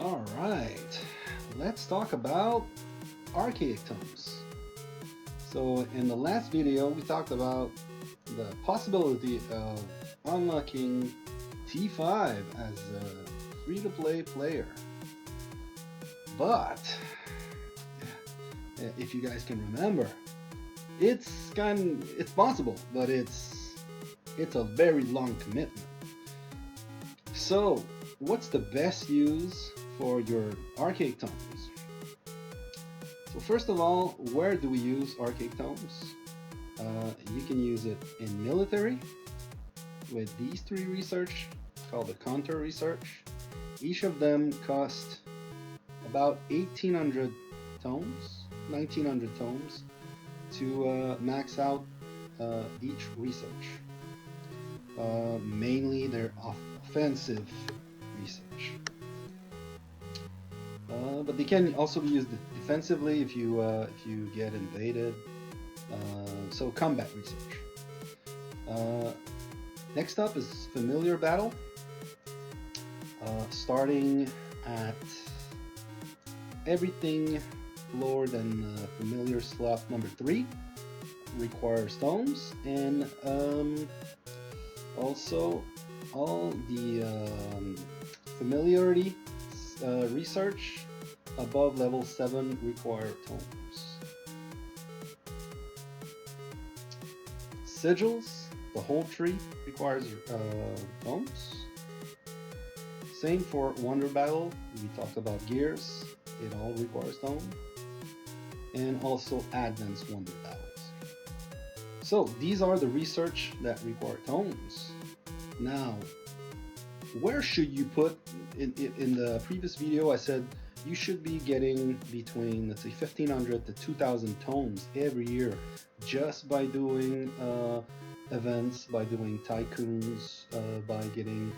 All right, let's talk about Archaic Tomes. So in the last video, we talked about the possibility of unlocking T5 as a free-to-play player. But if you guys can remember, it's possible, but it's a very long commitment. So, what's the best use for your Archaic Tomes? So first of all, where do we use Archaic Tomes? You can use it in military with these three research called the counter research. Each of them cost about 1800 tomes, 1900 tomes to max out each research. Mainly they're offensive research. But they can also be used defensively if you get invaded. So combat research. Next up is familiar battle. Starting at everything lower than familiar slot number 3 requires tomes, and also all the familiarity research above level 7 require tomes. Sigils, the whole tree requires tomes. Same for Wonder Battle, we talked about gears, it all requires tome. And also Advanced Wonder Battles. So these are the research that require tomes. Now, where should you put, in the previous video I said you should be getting between, let's say, 1500 to 2000 tomes every year just by doing events, by doing tycoons, by getting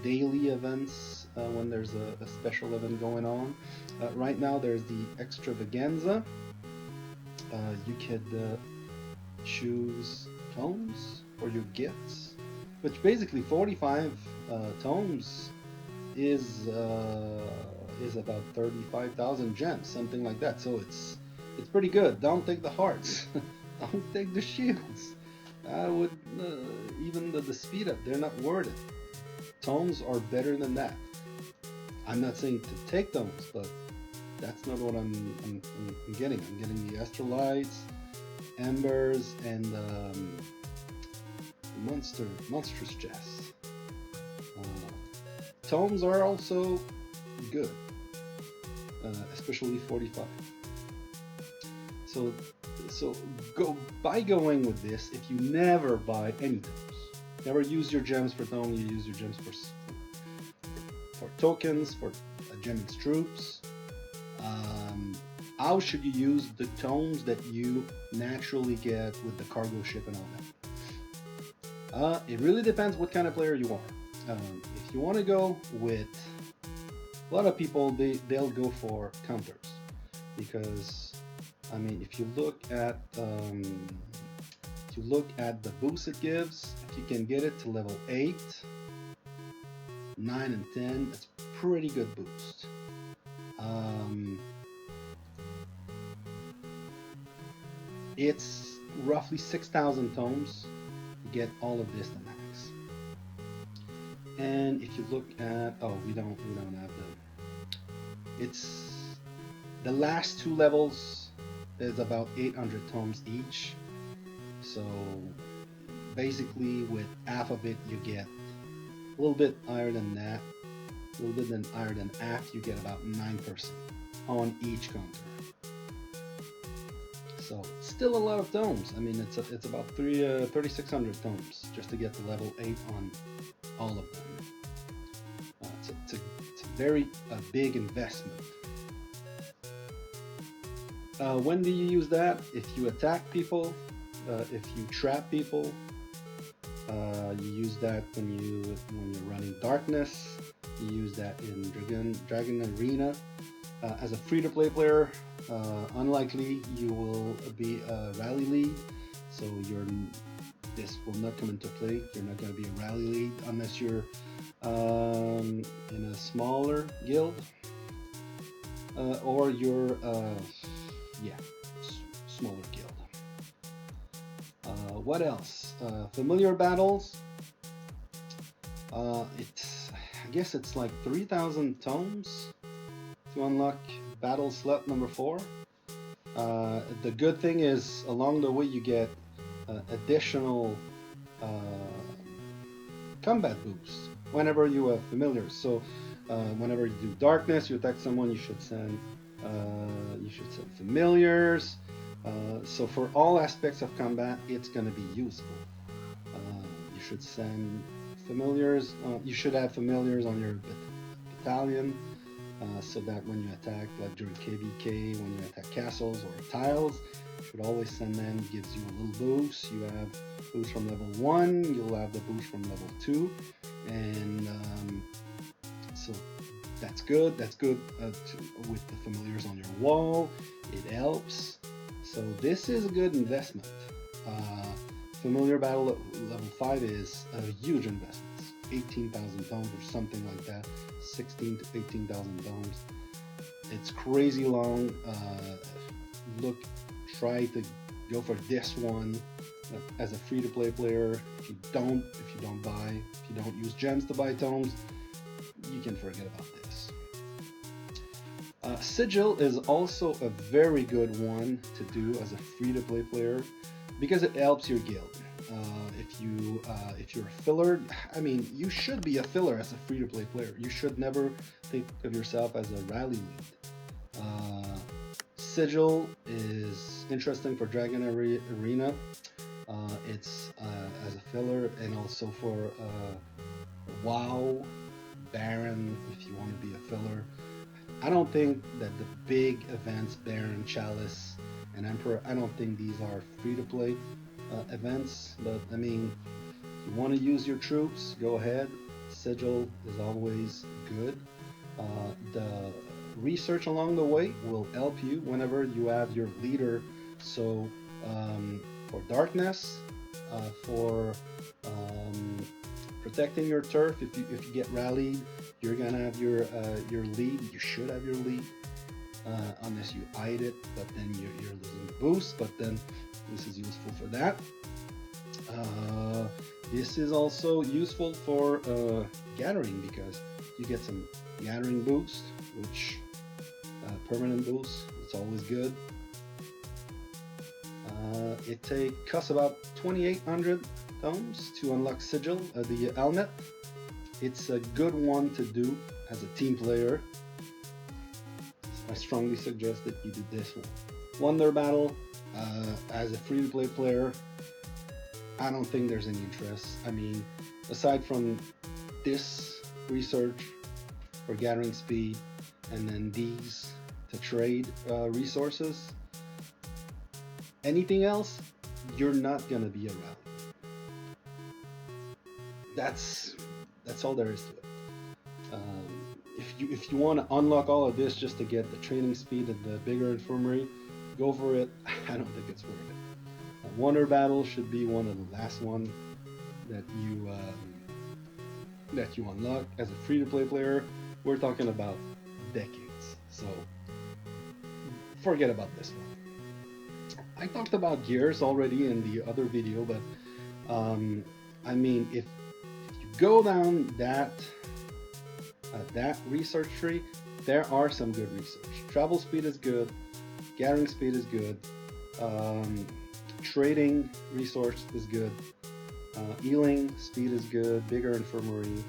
daily events when there's a special event going on. Right now there's the extravaganza. You could choose tomes for your gifts, which basically 45 tomes is about 35,000 gems, something like that. So it's pretty good. Don't take the hearts, don't take the shields. I would even the speed up. They're not worth it. Tomes are better than that. I'm not saying to take tomes, but that's not what I'm getting. I'm getting the astrolites, embers, and monstrous chests. Tomes are also good, especially 45. So going with this, if you never buy any tomes, never use your gems for tome, you use your gems for tokens, for gems troops. How should you use the tomes that you naturally get with the cargo ship and all that? It really depends what kind of player you are. If you want to go with, a lot of people, they'll go for counters, because I mean, if you look at the boost it gives, if you can get it to level 8, 9, and 10, it's pretty good boost. It's roughly 6,000 tomes to get all of this to max. And if you look at, we don't have it's the last 2 levels is about 800 tomes each. So basically with half of it you get a little bit higher than that, a little bit higher than half, you get about 9% on each counter. So still a lot of tomes. I mean, it's about 3,600 tomes just to get to level 8 on all of them. It's a very big investment. When do you use that? If you attack people, if you trap people, you use that when you're running darkness. You use that in Dragon Arena. As a free-to-play player, unlikely you will be a rally lead, so this will not come into play. You're not going to be a rally lead unless you're in a smaller guild, or your yeah, smaller guild. What else? Familiar battles. It's I guess it's like 3,000 tomes to unlock battle slot number 4. The good thing is along the way you get additional uh, combat boosts whenever you have familiars. So whenever you do darkness, you attack someone, you should send familiars. So for all aspects of combat, it's going to be useful. You should send familiars. You should have familiars on your battalion, so that when you attack, like during KVK, when you attack castles or tiles, you should always send them. It gives you a little boost. You have boost from level 1, you'll have the boost from level 2, and so that's good. That's good with the familiars on your wall. It helps. So this is a good investment. Familiar battle level 5 is a huge investment. 18,000 tomes or something like that. 16 to 18,000 tomes. It's crazy long. Try to go for this one as a free-to-play player. If you don't buy, if you don't use gems to buy tomes, you can forget about this. Sigil is also a very good one to do as a free-to-play player because it helps your guild. If you're a filler, I mean, you should be a filler as a free-to-play player. You should never think of yourself as a rally lead. Sigil is interesting for Dragon Arena. It's as a filler, and also for WoW, Baron, if you want to be a filler. I don't think that the big events, Baron, Chalice, and Emperor, I don't think these are free-to-play events, but I mean, if you want to use your troops, go ahead. Sigil is always good. The research along the way will help you whenever you have your leader. So for darkness, for protecting your turf, if you get rallied, you're gonna have your lead. You should have your lead, unless you hide it, but then you're losing boost. But then this is useful for that. This is also useful for gathering because you get some gathering boost, which permanent boost. It's always good. It costs about 2,800 tomes to unlock Sigil, the helmet. It's a good one to do as a team player. I strongly suggest that you do this one. Wonder Battle, as a free-to-play player, I don't think there's any interest. I mean, aside from this research for gathering speed, and then these to trade resources, anything else, you're not gonna be a rally. That's all there is to it. If you want to unlock all of this just to get the training speed and the bigger infirmary, go for it. I don't think it's worth it. Wonder Battle should be one of the last one that you unlock as a free-to-play player. We're talking about decades, so forget about this one. I talked about gears already in the other video, but I mean, if you go down that research tree, there are some good research. Travel speed is good, gathering speed is good, trading resource is good, healing speed is good, bigger infirmary,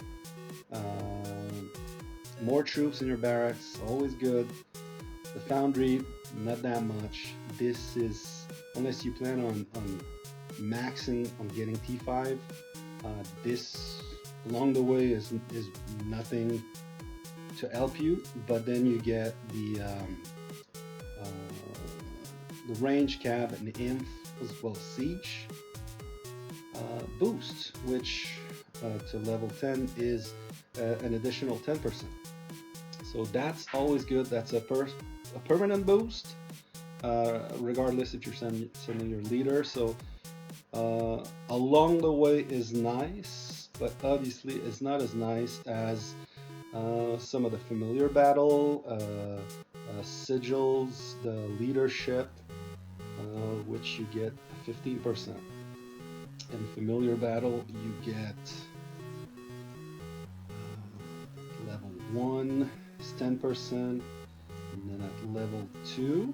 more troops in your barracks, always good. The foundry, not that much. This is, unless you plan on maxing on getting T5, this along the way is nothing to help you, but then you get the range cap and the inf as well as siege boost, which to level 10 is an additional 10%. So that's always good. That's a permanent boost, regardless if you're sending your leader. So along the way is nice. but obviously it's not as nice as some of the familiar battle, sigils, the leadership, which you get 15%. In familiar battle, you get level 1 is 10%, and then at level 2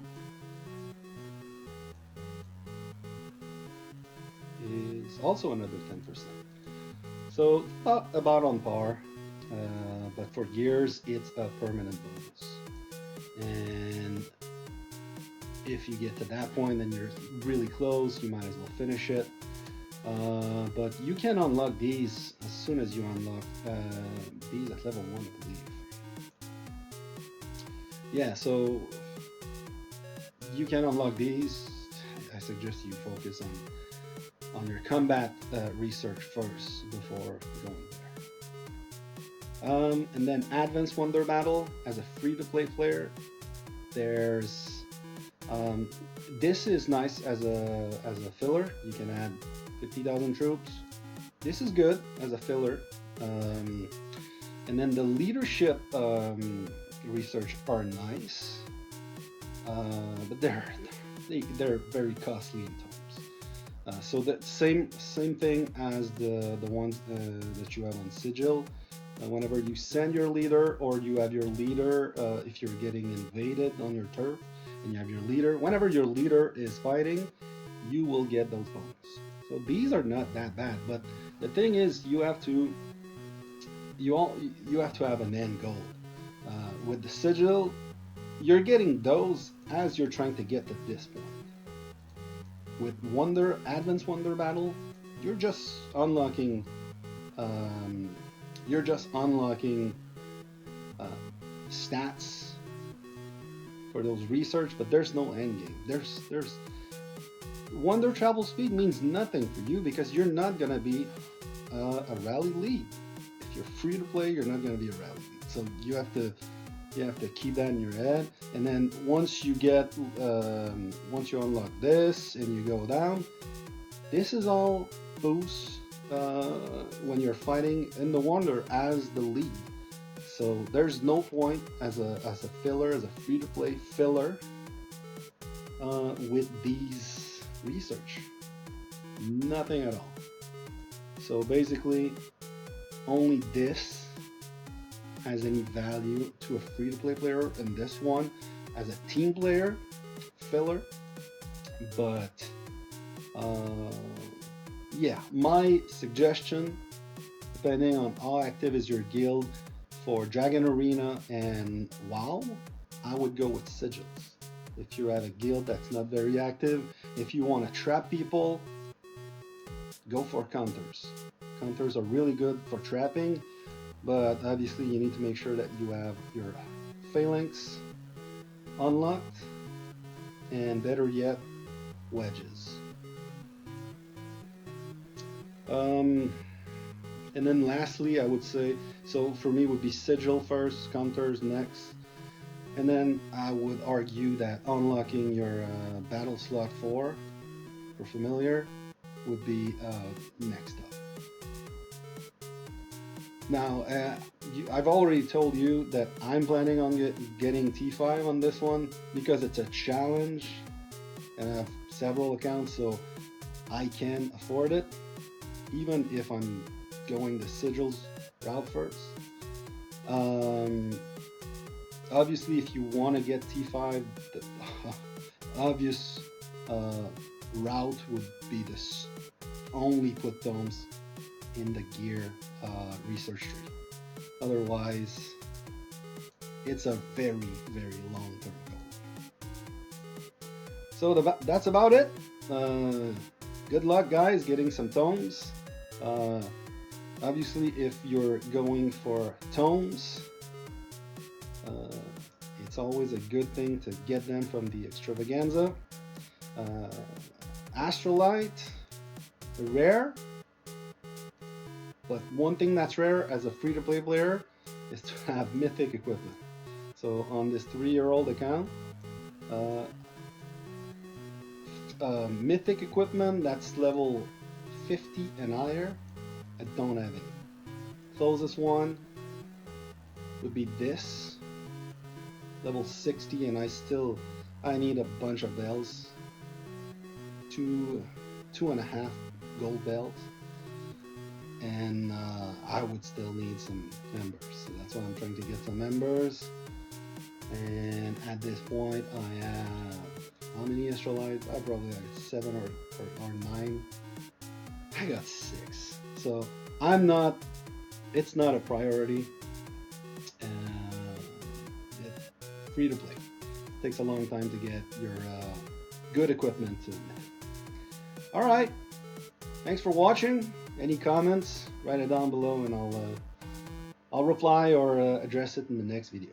is also another 10%. So about on par, but for gears, it's a permanent bonus. And if you get to that point, then you're really close. You might as well finish it. But you can unlock these as soon as you unlock these at level 1, I believe. Yeah, so you can unlock these. I suggest you focus on your combat research first before going there. And then Advanced Wonder Battle as a free-to-play player. There's this is nice as a filler. You can add 50,000 troops. This is good as a filler. And then the leadership research are nice, but they're very costly in Tomes. So that same thing as the ones that you have on Sigil. Whenever you send your leader, or you have your leader, if you're getting invaded on your turf, and you have your leader, whenever your leader is fighting, you will get those bonuses. So these are not that bad, but the thing is, you have to have an end goal. With the sigil, you're getting those as you're trying to get to this point. With Advanced Wonder Battle, you're just unlocking. Stats for those research, but there's no end game. There's Wonder Travel Speed means nothing for you because you're not gonna be a rally lead. If you're free to play, you're not gonna be a rally lead. So you have to keep that in your head. And then once you unlock this and you go down, this is all boosts when you're fighting in the Wonder as the lead. So there's no point as a filler, as a free-to-play filler, with these research. Nothing at all. So basically, only this has any value to a free-to-play player, and this one as a team player filler. But yeah, my suggestion, depending on how active is your guild, for Dragon Arena and WoW, I would go with sigils. If you're at a guild that's not very active, if you want to trap people, go for counters. Counters are really good for trapping, but obviously you need to make sure that you have your phalanx unlocked, and better yet, wedges. And then lastly, I would say, so for me would be sigil first, counters next, and then I would argue that unlocking your battle slot 4 for familiar would be next up. Now, I've already told you that I'm planning on getting T5 on this one because it's a challenge, and I have several accounts, so I can afford it, even if I'm going the sigils route first. Obviously, if you want to get T5, the obvious route would be this: only put Tomes in the gear research tree. Otherwise, it's a very, very long-term goal. So that's about it. Good luck, guys, getting some Tomes. Obviously, if you're going for Tomes, it's always a good thing to get them from the extravaganza. Astrolite, rare, but one thing that's rare as a free-to-play player is to have mythic equipment. So on this 3-year-old account, mythic equipment that's level 50 and higher, I don't have it. Closest one would be this, level 60, and I need a bunch of bells. Two and a half gold bells, and I would still need some members. So that's why I'm trying to get some members. And at this point, I have how many astrolites? I probably have 7 or 9. I got 6. So I'm not. It's not a priority. It's free to play. It takes a long time to get your good equipment. All right. Thanks for watching. Any comments? Write it down below, and I'll reply or address it in the next video.